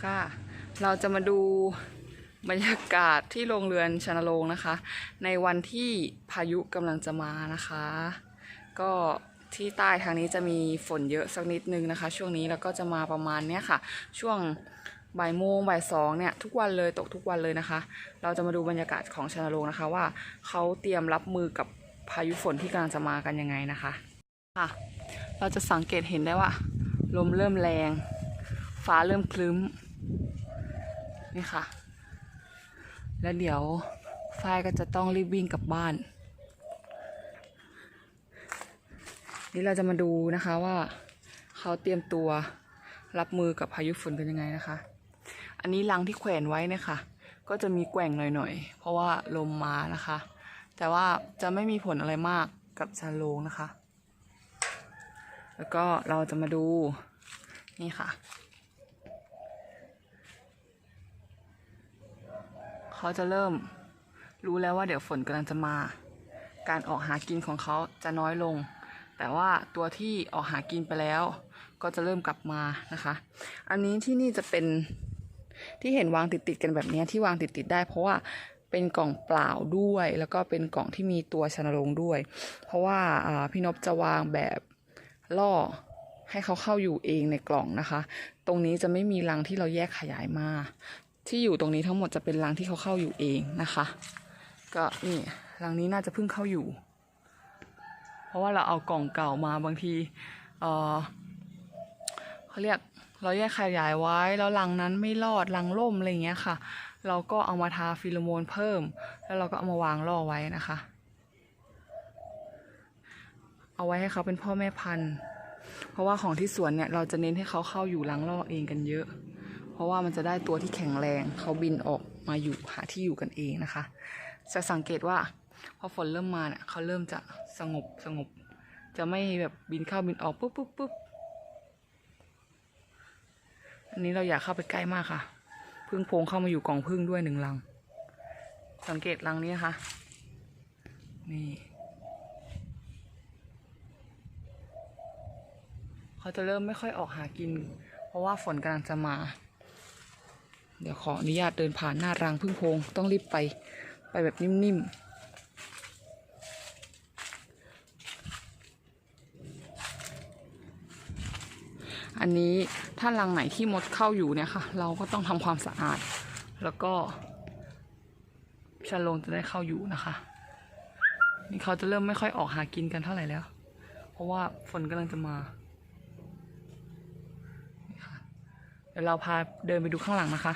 ค่ะเราจะมาดูบรรยากาศที่โรงเรือนชนโรงนะคะในวันที่พายุกำลังจะมานะคะก็ที่ใต้ทางนี้จะมีฝนเยอะสักนิดนึงนะคะช่วงนี้แล้วก็จะมาประมาณเนี้ยค่ะช่วงบ่ายโมงบ่ายสองเนี่ยทุกวันเลยตกทุกวันเลยนะคะเราจะมาดูบรรยากาศของชนโรงนะคะว่าเขาเตรียมรับมือกับพายุฝนที่กำลังจะมากันยังไงนะคะค่ะเราจะสังเกตเห็นได้ว่าลมเริ่มแรงฟ้าเริ่มครึ้มนี่ค่ะแล้วเดี๋ยวฝ้ายก็จะต้องรีบวิ่งกลับบ้านนี่เราจะมาดูนะคะว่าเขาเตรียมตัวรับมือกับพายุฝนกันยังไงนะคะอันนี้รังที่แขวนไว้เนี่ยค่ะก็จะมีแกว่งหน่อยๆเพราะว่าลมมานะคะแต่ว่าจะไม่มีผลอะไรมากกับชานโรงนะคะแล้วก็เราจะมาดูนี่ค่ะเขาจะเริ่มรู้แล้วว่าเดี๋ยวฝนกำลังจะมาการออกหากินของเขาจะน้อยลงแต่ว่าตัวที่ออกหากินไปแล้วก็จะเริ่มกลับมานะคะอันนี้ที่นี่จะเป็นที่เห็นวางติดๆกันแบบนี้ที่วางติดๆได้เพราะว่าเป็นกล่องเปล่าด้วยแล้วก็เป็นกล่องที่มีตัวชนโรงด้วยเพราะว่าพี่นพจะวางแบบล่อให้เขาเข้าอยู่เองในกล่องนะคะตรงนี้จะไม่มีรังที่เราแยกขยายมาที่อยู่ตรงนี้ทั้งหมดจะเป็นรังที่เขาเข้าอยู่เองนะคะก็นี่รังนี้น่าจะเพิ่งเข้าอยู่เพราะว่าเราเอากล่องเก่ามาบางทีเขาเรียกเราแยกขยายไว้แล้วรังนั้นไม่รอดรังล่มอะไรอย่างเงี้ยค่ะเราก็เอามาทาฟีโรโมนเพิ่มแล้วเราก็เอามาวางล่อไว้นะคะเอาไว้ให้เขาเป็นพ่อแม่พันธุ์เพราะว่าของที่สวนเนี่ยเราจะเน้นให้เขาเข้าอยู่รังล่อเองกันเยอะเพราะว่ามันจะได้ตัวที่แข็งแรงเขาบินออกมาอยู่หาที่อยู่กันเองนะคะจะสังเกตว่าพอฝนเริ่มมาเนี่ยเขาเริ่มจะสงบจะไม่แบบบินเข้าบินออกปุ๊บอันนี้เราอยากเข้าไปใกล้มากค่ะพึ่งโพงเข้ามาอยู่กล่องพึ่งด้วย1รังสังเกตรังนี้นะคะนี่เขาจะเริ่มไม่ค่อยออกหากินเพราะว่าฝนกำลังจะมาเดี๋ยวขออนุญาตเดินผ่านหน้ารังพึ่งโพงต้องรีบไปแบบนิ่มๆอันนี้ถ้ารังไหนที่มดเข้าอยู่เนี่ยค่ะเราก็ต้องทำความสะอาดแล้วก็ชนโรงจะได้เข้าอยู่นะคะนี่เขาจะเริ่มไม่ค่อยออกหากินกันเท่าไหร่แล้วเพราะว่าฝนกำลังจะมาเดี๋ยวเราพาเดินไปดูข้างหลังนะคะ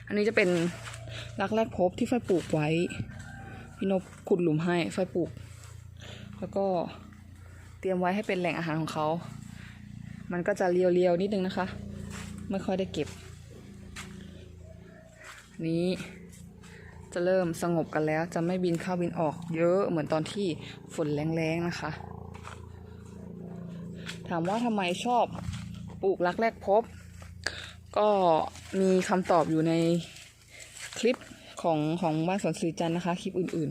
อันนี้จะเป็นรักแรกพบที่ฝ้ายปลูกไว้พี่นพขุดหลุมให้ฝ้ายปลูกแล้วก็เตรียมไว้ให้เป็นแหล่งอาหารของเขามันก็จะเรียวๆนิดนึงนะคะไม่ค่อยได้เก็บนี้จะเริ่มสงบกันแล้วจะไม่บินเข้าบินออกเยอะเหมือนตอนที่ฝนแรงๆนะคะถามว่าทำไมชอบปลูกรักแรกพบก็มีคำตอบอยู่ในคลิปของบ้านสวนสิริจันทร์นะคะคลิปอื่น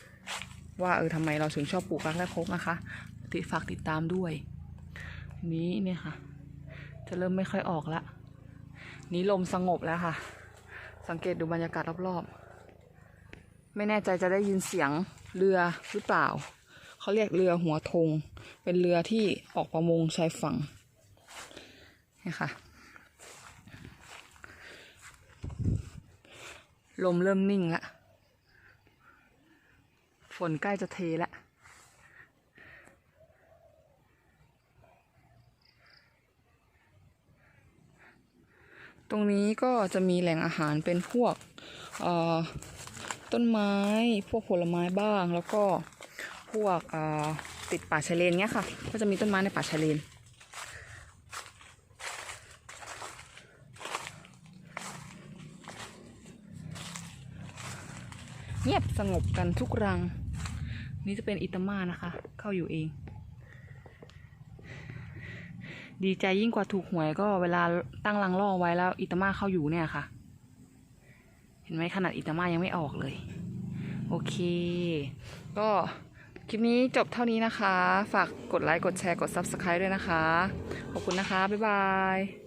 ๆว่าทำไมเราถึงชอบปลูกรักแรกพบนะคะฝากติดตามด้วยนี้เนี่ยค่ะจะเริ่มไม่ค่อยออกละนี้ลมสงบแล้วค่ะสังเกตดูบรรยากาศรอบๆไม่แน่ใจจะได้ยินเสียงเรือหรือเปล่าเขาเรียกเรือหัวธงเป็นเรือที่ออกประมงชายฝั่งนี่ค่ะลมเริ่มนิ่งแล้วฝนใกล้จะเทแล้วตรงนี้ก็จะมีแหล่งอาหารเป็นพวกต้นไม้พวกผลไม้บ้างแล้วก็พวกติดป่าชายเลนเงี้ยค่ะก็จะมีต้นไม้ในป่าชายเลนเงียบสงบกันทุกรังนี่จะเป็นอิตาม่านะคะเข้าอยู่เองดีใจยิ่งกว่าถูกหวยก็เวลาตั้งรังล่อไว้แล้วอิตาม่าเข้าอยู่เนี่ยค่ะเห็นไหมขนาดอิตาม่ายังไม่ออกเลยโอเคก็คลิปนี้จบเท่านี้นะคะฝากกดไลค์กดแชร์กด Subscribe ด้วยนะคะขอบคุณนะคะบ๊ายบาย